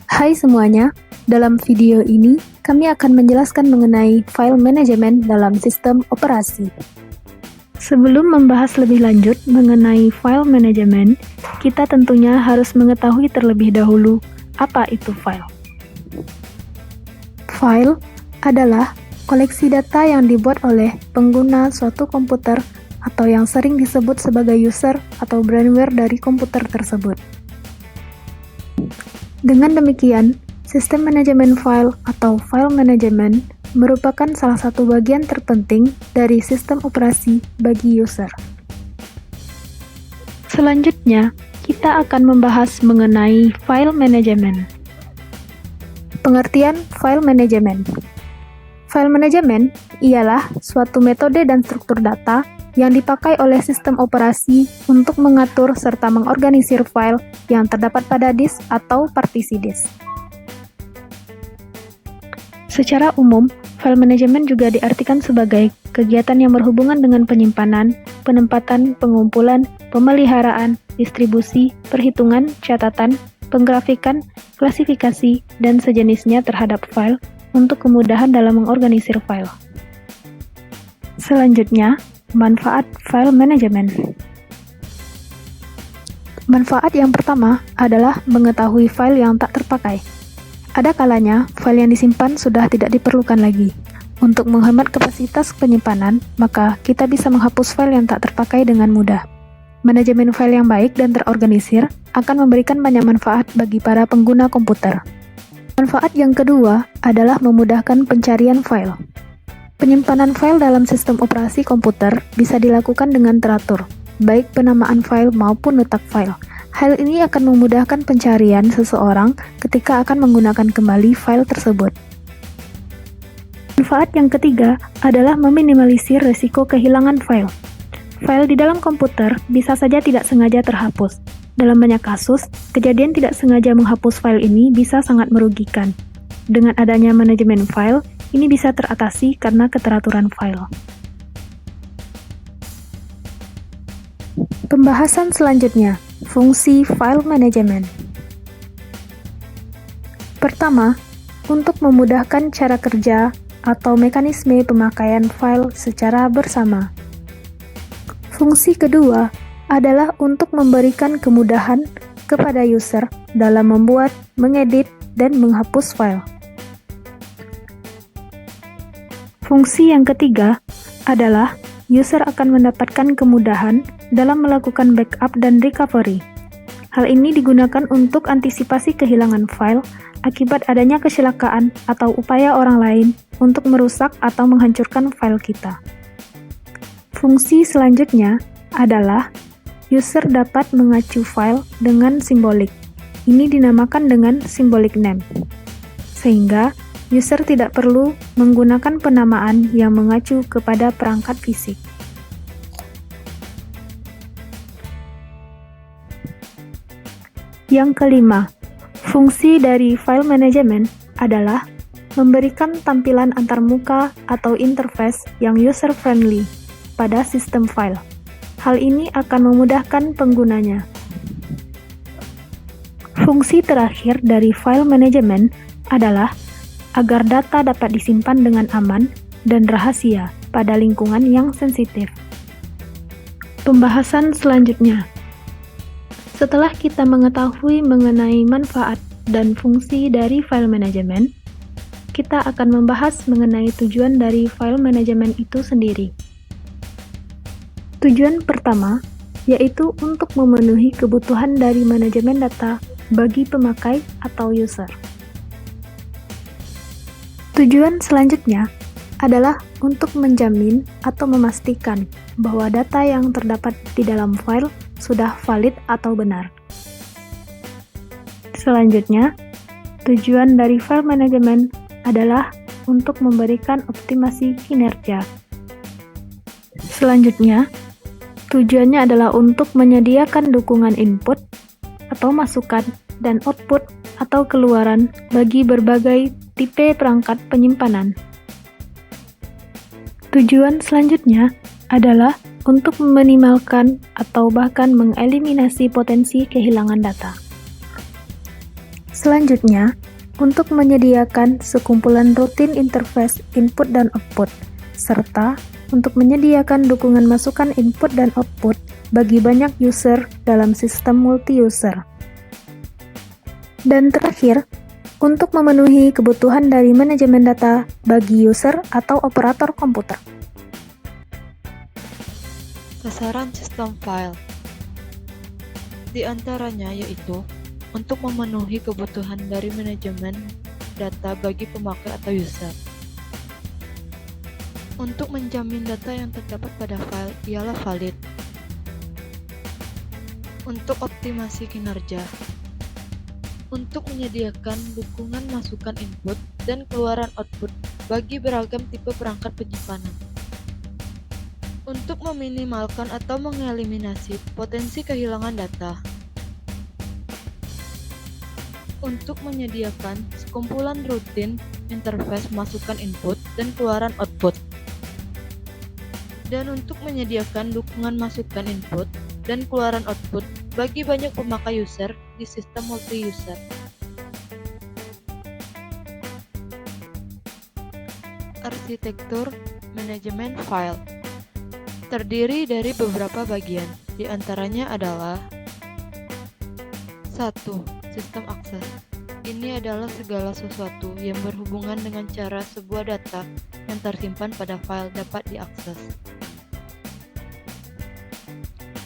Hai semuanya, dalam video ini kami akan menjelaskan mengenai file management dalam sistem operasi. Sebelum membahas lebih lanjut mengenai file management, kita tentunya harus mengetahui terlebih dahulu apa itu file. File adalah koleksi data yang dibuat oleh pengguna suatu komputer atau yang sering disebut sebagai user atau brainware dari komputer tersebut. Dengan demikian, sistem manajemen file atau file management merupakan salah satu bagian terpenting dari sistem operasi bagi user. Selanjutnya, kita akan membahas mengenai file management. Pengertian file management. File management ialah suatu metode dan struktur data yang dipakai oleh sistem operasi untuk mengatur serta mengorganisir file yang terdapat pada disk atau partisi disk. Secara umum, file management juga diartikan sebagai kegiatan yang berhubungan dengan penyimpanan, penempatan, pengumpulan, pemeliharaan, distribusi, perhitungan, catatan, penggrafikan, klasifikasi, dan sejenisnya terhadap file untuk kemudahan dalam mengorganisir file. Selanjutnya, manfaat file management. Manfaat yang pertama adalah mengetahui file yang tak terpakai. Ada kalanya, file yang disimpan sudah tidak diperlukan lagi. Untuk menghemat kapasitas penyimpanan, maka kita bisa menghapus file yang tak terpakai dengan mudah. Manajemen file yang baik dan terorganisir akan memberikan banyak manfaat bagi para pengguna komputer. Manfaat yang kedua adalah memudahkan pencarian file. Penyimpanan file dalam sistem operasi komputer bisa dilakukan dengan teratur, baik penamaan file maupun letak file. Hal ini akan memudahkan pencarian seseorang ketika akan menggunakan kembali file tersebut. Manfaat yang ketiga adalah meminimalisir risiko kehilangan file. File di dalam komputer bisa saja tidak sengaja terhapus. Dalam banyak kasus, kejadian tidak sengaja menghapus file ini bisa sangat merugikan. Dengan adanya manajemen file, ini bisa teratasi karena keteraturan file. Pembahasan selanjutnya, fungsi file management. Pertama, untuk memudahkan cara kerja atau mekanisme pemakaian file secara bersama. Fungsi kedua adalah untuk memberikan kemudahan kepada user dalam membuat, mengedit, dan menghapus file. Fungsi yang ketiga adalah user akan mendapatkan kemudahan dalam melakukan backup dan recovery. Hal ini digunakan untuk antisipasi kehilangan file akibat adanya kecelakaan atau upaya orang lain untuk merusak atau menghancurkan file kita. Fungsi selanjutnya adalah user dapat mengacu file dengan simbolik. Ini dinamakan dengan symbolic name. Sehingga user tidak perlu menggunakan penamaan yang mengacu kepada perangkat fisik. Yang kelima, fungsi dari file management adalah memberikan tampilan antarmuka atau interface yang user-friendly pada sistem file. Hal ini akan memudahkan penggunanya. Fungsi terakhir dari file management adalah agar data dapat disimpan dengan aman dan rahasia pada lingkungan yang sensitif. Pembahasan selanjutnya. Setelah kita mengetahui mengenai manfaat dan fungsi dari file management, kita akan membahas mengenai tujuan dari file management itu sendiri. Tujuan pertama yaitu untuk memenuhi kebutuhan dari manajemen data bagi pemakai atau user. Tujuan selanjutnya adalah untuk menjamin atau memastikan bahwa data yang terdapat di dalam file sudah valid atau benar. Selanjutnya, tujuan dari file management adalah untuk memberikan optimasi kinerja. Selanjutnya, tujuannya adalah untuk menyediakan dukungan input atau masukan dan output atau keluaran bagi berbagai tipe perangkat penyimpanan. Tujuan selanjutnya adalah untuk meminimalkan atau bahkan mengeliminasi potensi kehilangan data. Selanjutnya, untuk menyediakan sekumpulan rutin interface input dan output, serta untuk menyediakan dukungan masukan input dan output bagi banyak user dalam sistem multi-user. Dan terakhir, untuk memenuhi kebutuhan dari manajemen data bagi user atau operator komputer. Sasaran sistem file di antaranya yaitu untuk memenuhi kebutuhan dari manajemen data bagi pemakai atau user. Untuk menjamin data yang terdapat pada file ialah valid. Untuk optimasi kinerja. Untuk menyediakan dukungan masukan input dan keluaran output bagi beragam tipe perangkat penyimpanan. Untuk meminimalkan atau mengeliminasi potensi kehilangan data. Untuk menyediakan sekumpulan rutin interface masukan input dan keluaran output. Dan untuk menyediakan dukungan masukan input dan keluaran output bagi banyak pemakai user di sistem multi-user. Arsitektur manajemen file terdiri dari beberapa bagian, di antaranya adalah 1. Sistem akses. Ini adalah segala sesuatu yang berhubungan dengan cara sebuah data yang tersimpan pada file dapat diakses.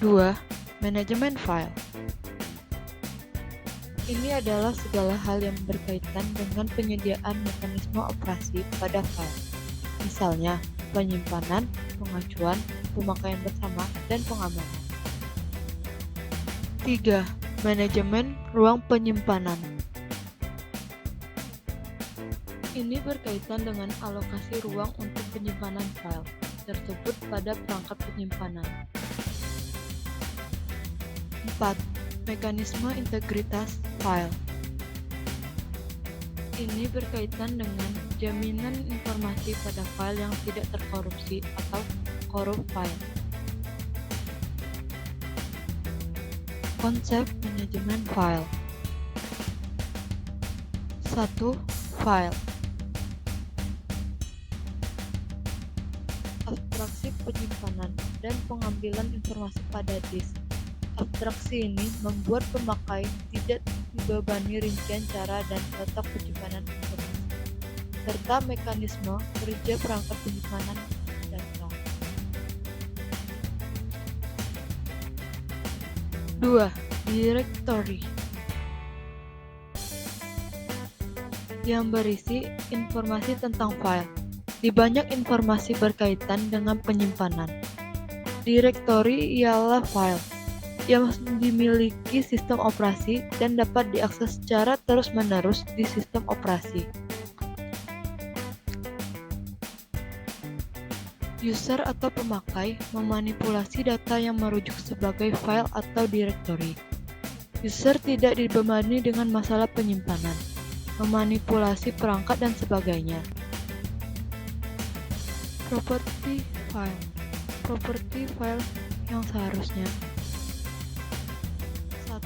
2. Manajemen file. Ini adalah segala hal yang berkaitan dengan penyediaan mekanisme operasi pada file. Misalnya, penyimpanan, pengacuan, pemakaian bersama, dan pengamanan. 3. Manajemen ruang penyimpanan. Ini berkaitan dengan alokasi ruang untuk penyimpanan file tersebut pada perangkat penyimpanan. 4. Mekanisme integritas file. Ini berkaitan dengan jaminan informasi pada file yang tidak terkorupsi atau korup file. Konsep manajemen file. 1. File. Abstraksi penyimpanan dan pengambilan informasi pada disk. Abstraksi ini membuat pemakai tidak dibebani rincian cara dan letak penyimpanan informasi, serta mekanisme kerja perangkat penyimpanan data. 2. Directory yang berisi informasi tentang file. Di banyak informasi berkaitan dengan penyimpanan. Directory ialah file yang dimiliki sistem operasi dan dapat diakses secara terus-menerus di sistem operasi. User atau pemakai memanipulasi data yang merujuk sebagai file atau directory. User tidak dibebani dengan masalah penyimpanan, memanipulasi perangkat dan sebagainya. Property file. Property file yang seharusnya. 1.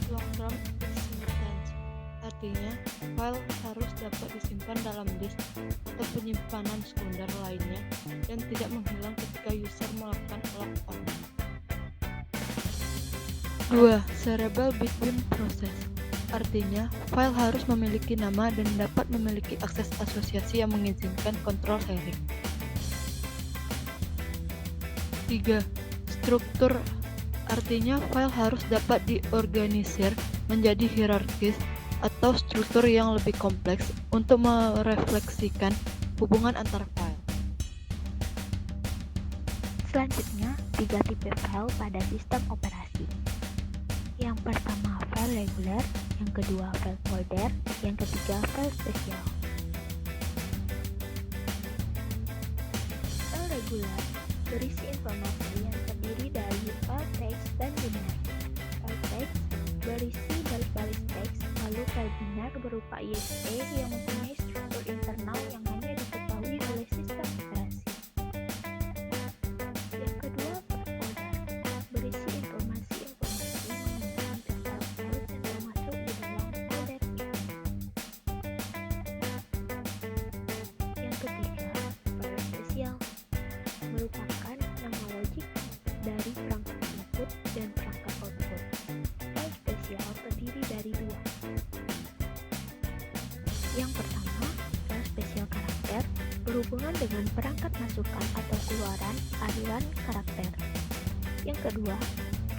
Long-term existence. Artinya, file harus dapat disimpan dalam disk atau penyimpanan sekunder lainnya dan tidak menghilang ketika user melakukan log on. 2. Cerebral between process. Artinya, file harus memiliki nama dan dapat memiliki akses asosiasi yang mengizinkan kontrol sharing. 3. Struktur. Artinya, file harus dapat diorganisir menjadi hierarkis atau struktur yang lebih kompleks untuk merefleksikan hubungan antar file. Selanjutnya, 3 tipe file pada sistem operasi. Yang pertama, file reguler, yang kedua, file folder, yang ketiga, file spesial. File reguler berisi informasi yang terdiri dari file text dan biner. File text berisi baris-baris teks, lalu file biner berupa ISA yang mempunyai struktur internal yang hanya diketahui oleh sistem operasi. Yang kedua, file folder berisi informasi-informasi mengenai file-file yang termasuk di dalam folder. Yang pertama, file spesial karakter berhubungan dengan perangkat masukan atau keluaran aliran karakter. Yang kedua,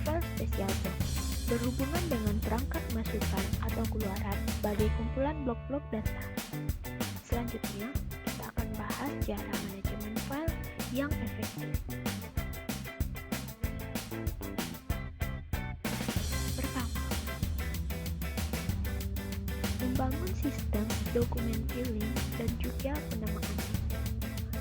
file spesial box berhubungan dengan perangkat masukan atau keluaran sebagai kumpulan blok-blok data. Selanjutnya, kita akan bahas cara manajemen file yang efektif. Pertama, membangun sistem dokumen filling dan juga penamaan.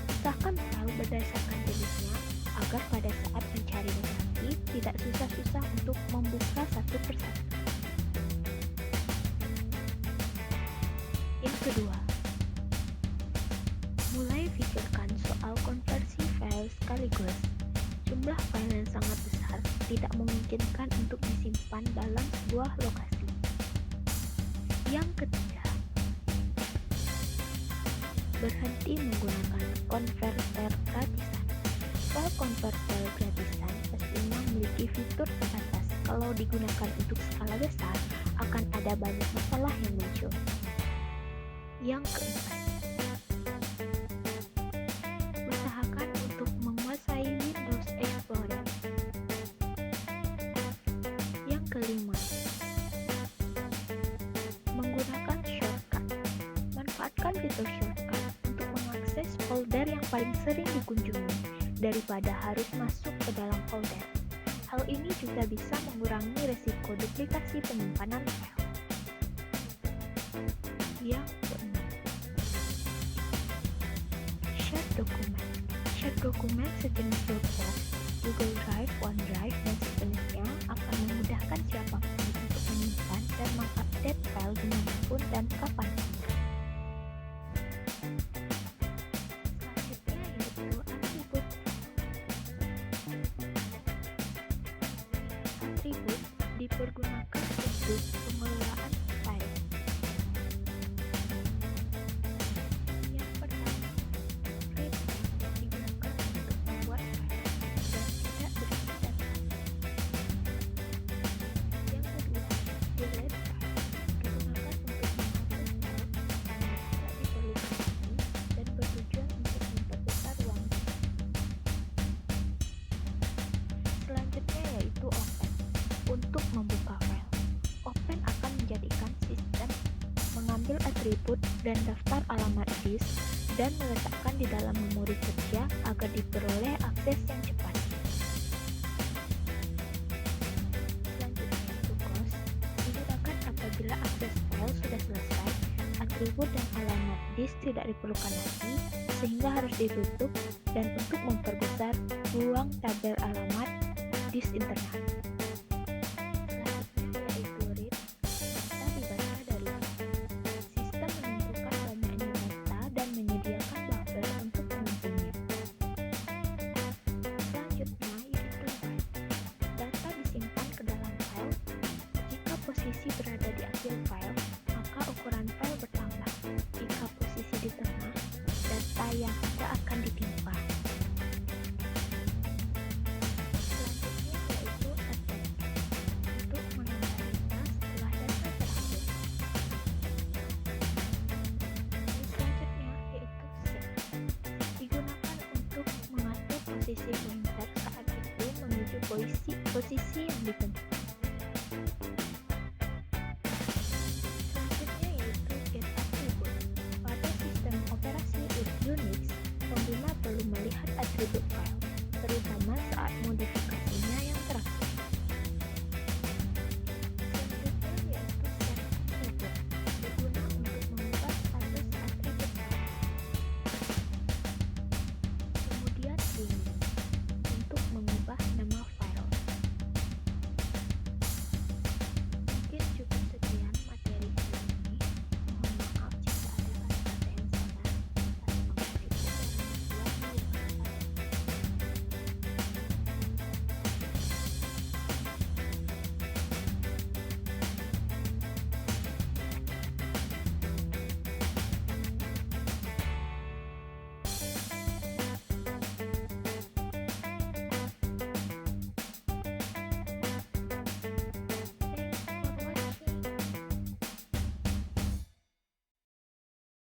Pisahkan file berdasarkan jenisnya agar pada saat mencari nanti tidak susah-susah untuk membuka satu persatu. Yang kedua, mulai pikirkan soal konversi file sekaligus. Jumlah file yang sangat besar tidak memungkinkan untuk disimpan dalam sebuah lokasi. Yang ketiga, berhenti menggunakan konverter gratisan. File konverter gratisan pastinya memiliki fitur terbatas. Kalau digunakan untuk skala besar, akan ada banyak masalah yang muncul. Yang keempat, usahakan untuk menguasai Windows Explorer. Yang kelima, menggunakan shortcut. Manfaatkan fitur shortcut untuk mengakses folder yang paling sering dikunjungi daripada harus masuk ke dalam folder. Hal ini juga bisa mengurangi resiko duplikasi penyimpanan file. Yang keenam, share dokumen. Share dokumen sejenis Dropbox, Google Drive, OneDrive, dan sejenisnya akan memudahkan siapapun untuk menyimpan dan mengupdate file dimanapun dan kapanpun. Selanjutnya yaitu atribut. Atribut dipergunakan untuk pengelolaan file. Yang pertama, read digunakan untuk membuat file dan tidak berisi data. Yang kedua, delete digunakan untuk menghapus file yang tidak diperlukan lagi dan bertujuan untuk memperbesar ruang disk. Selanjutnya yaitu open untuk membuka file. Open akan menjadikan sistem mengambil atribut dan daftar alamat disk dan meletakkan di dalam memori kerja agar diperoleh akses yang cepat. Selanjutnya yaitu close digunakan apabila akses file sudah selesai, atribut dan alamat disk tidak diperlukan lagi sehingga harus ditutup, dan untuk memperbesar ruang tabel alamat disk internal. Selanjutnya yaitu read, data dibaca dari file. Sistem menentukan banyaknya data dan menyediakan buffer untuk menampungnya. Selanjutnya yaitu write, data disimpan ke dalam file. Jika posisi berada di akhir file, maka ukuran file bertambah. Jika posisi di tengah, data yang ada akan ditimpa. Selanjutnya yaitu append, untuk menambah data setelah data terakhir. Selanjutnya yaitu save, digunakan untuk mengatur posisi pointer saat itu menuju posisi yang ditentukan. Selanjutnya yaitu get attribute. Pada sistem operasi Unix, pengguna perlu melihat atribut file.